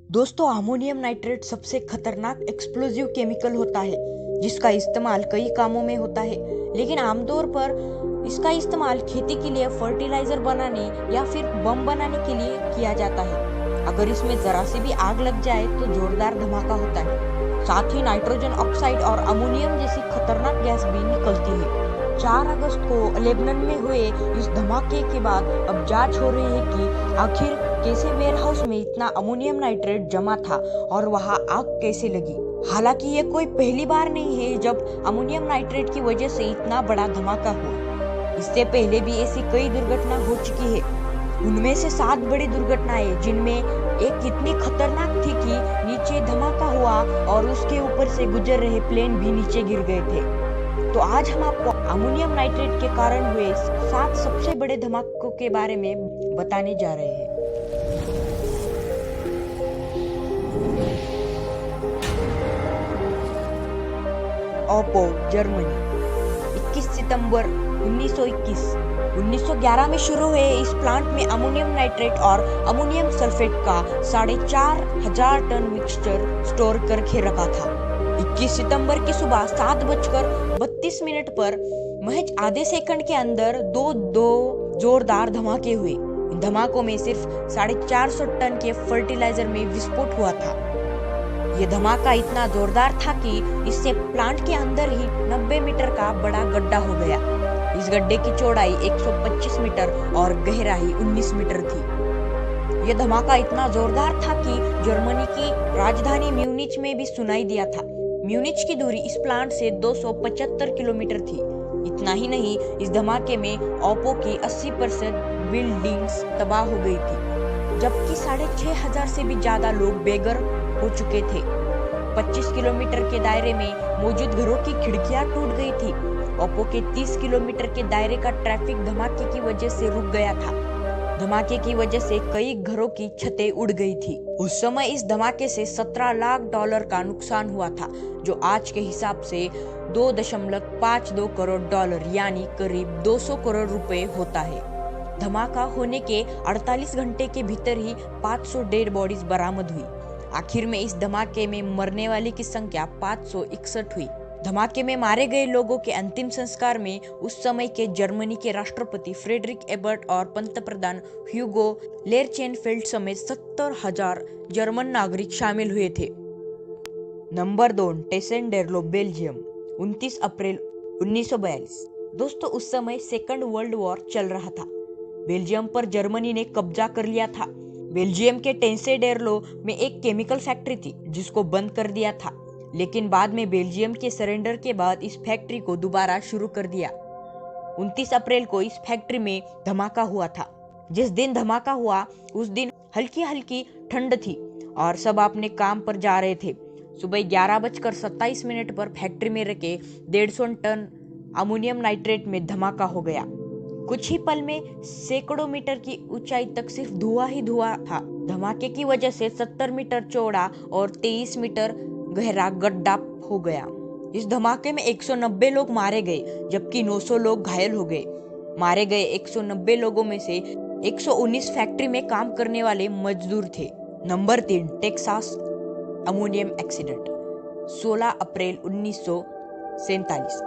दोस्तों, ammonium nitrate सबसे खतरनाक एक्सप्लोजिव केमिकल होता है जिसका इस्तेमाल कई कामों में होता है। लेकिन आमतौर पर इसका इस्तेमाल खेती के लिए, फर्टिलाइजर बनाने या फिर बम बनाने के लिए किया जाता है। अगर इसमें जरा सी भी आग लग जाए तो जोरदार धमाका होता है। साथ ही नाइट्रोजन ऑक्साइड और अमोनियम जैसी खतरनाक गैस भी निकलती है। 4 अगस्त को लेबनान में हुए इस धमाके के बाद अब जांच हो रही है कि आखिर कैसे वेयरहाउस में इतना अमोनियम नाइट्रेट जमा था और वहां आग कैसे लगी। हालांकि ये कोई पहली बार नहीं है जब अमोनियम नाइट्रेट की वजह से इतना बड़ा धमाका हुआ। इससे पहले भी ऐसी कई दुर्घटना हो चुकी है। उनमें से 7 बड़ी दुर्घटनाएं, जिनमें एक इतनी खतरनाक थी कि नीचे धमाका हुआ और उसके ऊपर से गुजर रहे प्लेन भी नीचे गिर गए थे। तो आज हम आपको अमोनियम नाइट्रेट के कारण हुए 7 सबसे बड़े धमाकों के बारे में बताने जा रहे हैं। ओपो, जर्मनी, 21 सितंबर 1921। 1911 में शुरू हुए इस प्लांट में अमोनियम नाइट्रेट और अमोनियम सल्फेट का 4,500 टन मिक्सचर स्टोर करके रखा था। 21 सितंबर की सुबह 7:32 पर महज आधे सेकंड के अंदर दो जोरदार धमाके हुए। इन धमाकों में सिर्फ 450 टन के फर्टिलाइजर में विस्फोट हुआ था। ये धमाका इतना जोरदार था कि इससे प्लांट के अंदर ही 90 मीटर का बड़ा गड्ढा हो गया। इस गड्ढे की चौड़ाई 125 मीटर और गहराई 19 मीटर थी। यह धमाका इतना जोरदार था कि जर्मनी की राजधानी म्यूनिच में भी सुनाई दिया था। म्यूनिच की दूरी इस प्लांट से 275 किलोमीटर थी। इतना ही नहीं, इस धमाके में ओप्पो की 80% बिल्डिंग्स तबाह हो गई थी, जबकि 6,500 से भी ज्यादा लोग बेघर हो चुके थे। 25 किलोमीटर के दायरे में मौजूद घरों की खिड़कियां टूट गई थी। ओप्पो के 30 किलोमीटर के दायरे का ट्रैफिक धमाके की वजह से रुक गया था। धमाके की वजह से कई घरों की छतें उड़ गई थी। उस समय इस धमाके से $17 लाख का नुकसान हुआ था, जो आज के हिसाब से $2.52 करोड़ यानी करीब 200 करोड़ रुपए होता है। धमाका होने के 48 घंटे के भीतर ही 500 डेड बॉडीज बरामद हुई। आखिर में इस धमाके में मरने वाले की संख्या 561 हुई। धमाके में मारे गए लोगों के अंतिम संस्कार में उस समय के जर्मनी के राष्ट्रपति फ्रेडरिक एबर्ट और पंतप्रधान ह्यूगो लेरचेनफेल्ड समेत 70,000 जर्मन नागरिक शामिल हुए थे। नंबर 2, टेसेनडेर्लो, बेल्जियम, 29 अप्रैल 1942। दोस्तों, उस समय सेकंड वर्ल्ड वॉर चल रहा था। बेल्जियम पर जर्मनी ने कब्जा कर लिया था। बेल्जियम के टेसेनडेर्लो में एक केमिकल फैक्ट्री थी जिसको बंद कर दिया था, लेकिन बाद में बेल्जियम के सरेंडर के बाद इस फैक्ट्री को दोबारा शुरू कर दिया। 29 अप्रैल को इस फैक्ट्री में धमाका हुआ था। जिस दिन धमाका हुआ उस दिन हल्की हल्की ठंड थी और सब अपने काम पर जा रहे थे। सुबह 11:27 पर फैक्ट्री में रखे 150 टन अमोनियम नाइट्रेट में धमाका हो गया। कुछ ही पल में सैकड़ों मीटर की ऊंचाई तक सिर्फ धुआं ही धुआं था। धमाके की वजह से 70 मीटर चौड़ा और 23 मीटर गहरा गड्ढा हो गया। इस धमाके में 190 लोग मारे गए, जबकि 900 लोग घायल हो गए। मारे गए 190 लोगों में से 119 फैक्ट्री में काम करने वाले मजदूर थे। नंबर 3, टेक्सास अमोनियम एक्सीडेंट, 16 अप्रैल 1947।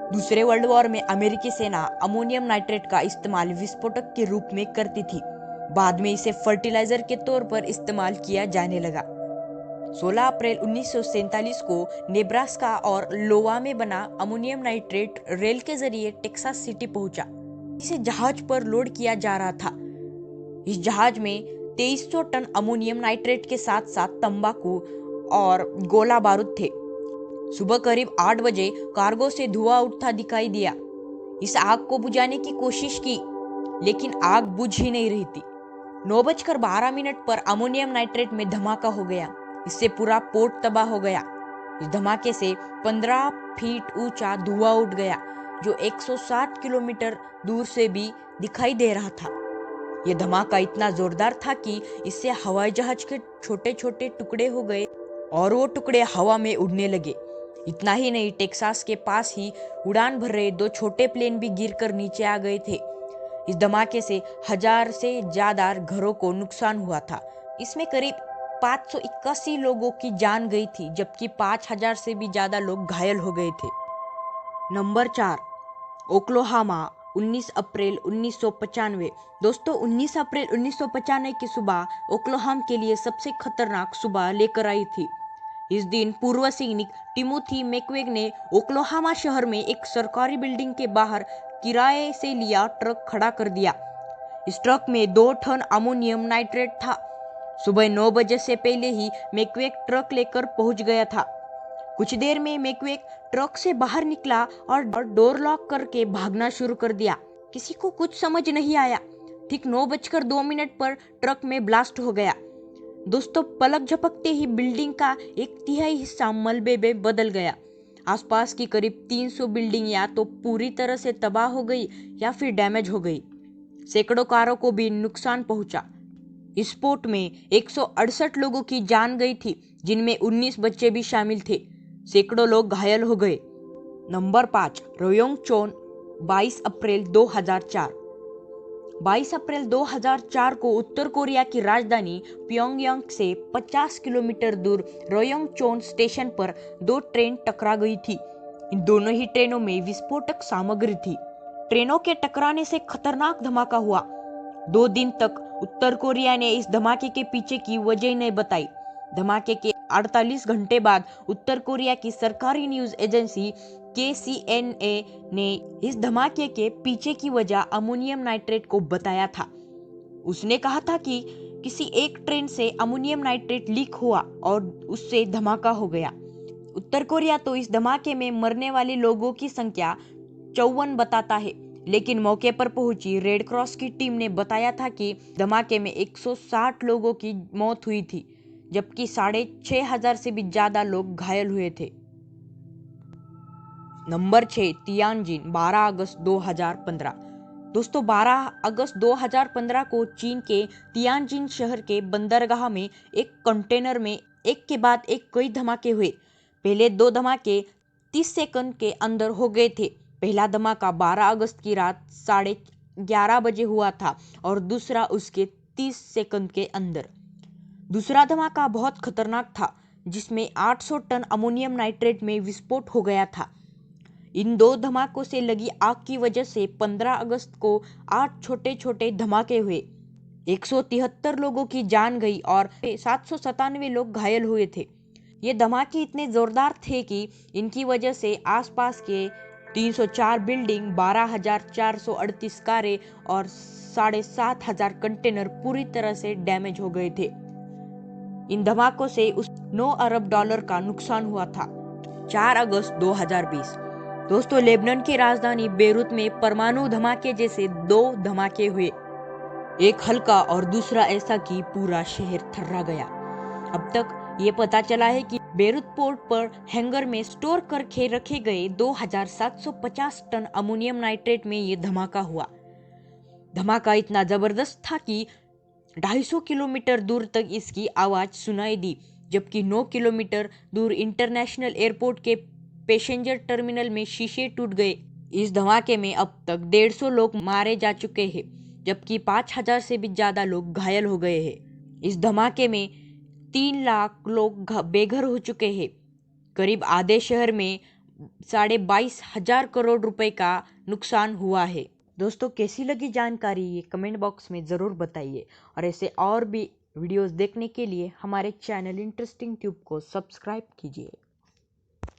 दूसरे वर्ल्ड वॉर में अमेरिकी सेना अमोनियम नाइट्रेट का इस्तेमाल विस्फोटक के रूप में करती थी। बाद में इसे फर्टिलाइजर के तौर पर इस्तेमाल किया जाने लगा। 16 अप्रैल 1947 को नेब्रास्का और लोवा में बना अमोनियम नाइट्रेट रेल के जरिए टेक्सास सिटी पहुंचा। इसे जहाज पर लोड किया जा रहा था। इस जहाज में 2300 टन अमोनियम नाइट्रेट के साथ साथ तंबाकू और गोला बारूद थे। सुबह करीब 8 बजे कार्गो से धुआं उठता दिखाई दिया। इस आग को बुझाने की कोशिश की, लेकिन आग बुझ ही नहीं रही थी। 9:12 पर अमोनियम नाइट्रेट में धमाका हो गया। इससे पूरा पोर्ट तबाह हो गया। इस धमाके से 15 फीट ऊंचा धुआं उठ गया, जो 160 किलोमीटर दूर से भी दिखाई दे रहा था। यह धमाका इतना जोरदार था कि इससे हवाई जहाज के छोटे छोटे टुकड़े हो गए और वो टुकड़े हवा में उड़ने लगे। इतना ही नहीं, टेक्सास के पास ही उड़ान भर रहे 2 छोटे प्लेन भी गिरकर नीचे आ गए थे। इस धमाके से 1000 से ज्यादा घरों को नुकसान हुआ था। इसमें करीब 581 लोगों की जान गई थी, जबकि 5000 से भी ज़्यादा लोग घायल हो गए थे। नंबर 4, ओक्लाहोमा, 19 अप्रैल 1995। दोस्तों, 19 अप्रैल 1995 की सुबह ओक्लाहोमा के लिए सबसे खतरनाक सुबह लेकर आई थी। इस दिन पूर्व सैनिक टिमोथी मैकवेग ने ओक्लाहोमा शहर में एक सरकारी बिल्डिंग के बाहर किराए से लिया ट्रक खड़ा कर दिया। इस ट्रक में 2 टन अमोनियम नाइट्रेट था। सुबह 9 बजे से पहले ही मैकवेग ट्रक लेकर पहुंच गया था। कुछ देर में मैकवेग ट्रक से बाहर निकला और डोर लॉक करके भागना शुरू कर दिया। किसी को कुछ समझ नहीं आया। ठीक 9:02 पर ट्रक में ब्लास्ट हो गया। दोस्तों, पलक झपकते ही बिल्डिंग का 1/3 हिस्सा मलबे में बदल गया। आसपास की करीब 300 बिल्डिंग या तो पूरी तरह से तबाह हो गई या फिर डैमेज हो गई। सैकड़ों कारों को भी नुकसान पहुंचा। इस स्फोट में 168 लोगों की जान गई थी, जिनमें 19 बच्चे भी शामिल थे। सैकड़ों लोग घायल हो गए। नंबर 5, रोयोंगचोन, 22 अप्रैल 2004। 22 अप्रैल 2004 को उत्तर कोरिया की राजधानी प्योंगयांग से 50 किलोमीटर दूर रोयोंगचोन स्टेशन पर 2 ट्रेन टकरा गई थी। इन दोनों ही ट्रेनों में विस्फोटक सामग्री थी। ट्रेनों के टकराने से खतरनाक धमाका हुआ। 2 दिन तक उत्तर कोरिया ने इस धमाके के पीछे की वजह नहीं बताई। धमाके के 48 घंटे बाद उत्तर कोरिया की सरकारी न्यूज एजेंसी KCNA ने इस धमाके के पीछे की वजह अमोनियम नाइट्रेट को बताया था। उसने कहा था कि किसी एक ट्रेन से अमोनियम नाइट्रेट लीक हुआ और उससे धमाका हो गया। उत्तर कोरिया तो इस धमाके में मरने वाले लोगों की संख्या 54 बताता है, लेकिन मौके पर पहुंची रेड क्रॉस की टीम ने बताया था कि धमाके में 160 लोगों की मौत हुई थी, जबकि 6500 से भी ज्यादा लोग घायल हुए थे। नंबर 6, तियानजिन, 12 अगस्त 2015। दोस्तों, 12 अगस्त 2015 को चीन के तियानजिन शहर के बंदरगाह में एक कंटेनर में एक के बाद एक कई धमाके हुए। पहले 2 धमाके 30 सेकंड के अंदर हो गए थे। पहला धमाका 12 अगस्त की रात 11:30 बजे हुआ था और दूसरा उसके 30 सेकंड के अंदर। दूसरा धमाका बहुत खतरनाक था, जिसमें 800 टन अमोनियम नाइट्रेट में विस्फोट हो गया था। इन 2 धमाकों से लगी आग की वजह से 15 अगस्त को 8 छोटे छोटे धमाके हुए। 173 लोगों की जान गई और 797 लोग घायल हुए थे। ये धमाके इतने जोरदार थे कि इनकी वजह से आसपास के 304 बिल्डिंग, 12,438 कारें और 7,500 कंटेनर पूरी तरह से डैमेज हो गए थे। इन धमाकों से उस $9 अरब का नुकसान हुआ था। 4 अगस्त 2020। दोस्तों, लेबनान की राजधानी बेरूत में परमाणु धमाके जैसे 2 धमाके हुए। एक हल्का और दूसरा ऐसा कि पूरा शहर थर्रा गया। अब तक ये पता चला है कि बेरूत पोर्ट पर हैंगर में स्टोर करके रखे गए 2750 टन अमोनियम नाइट्रेट में ये धमाका हुआ। धमाका इतना जबरदस्त था कि 250 किलोमीटर दूर तक इसकी आवाज सुनाई दी, जबकि 9 किलोमीटर दूर इंटरनेशनल एयरपोर्ट के पैसेंजर टर्मिनल में शीशे टूट गए। इस धमाके में अब तक 150 लोग मारे जा चुके हैं, जबकि 5000 से भी ज्यादा लोग घायल हो गए हैं। इस धमाके में 3 लाख लोग बेघर हो चुके हैं। करीब आधे शहर में 22,500 करोड़ रुपए का नुकसान हुआ है। दोस्तों, कैसी लगी जानकारी ये कमेंट बॉक्स में ज़रूर बताइए और ऐसे और भी वीडियोस देखने के लिए हमारे चैनल इंटरेस्टिंग ट्यूब को सब्सक्राइब कीजिए।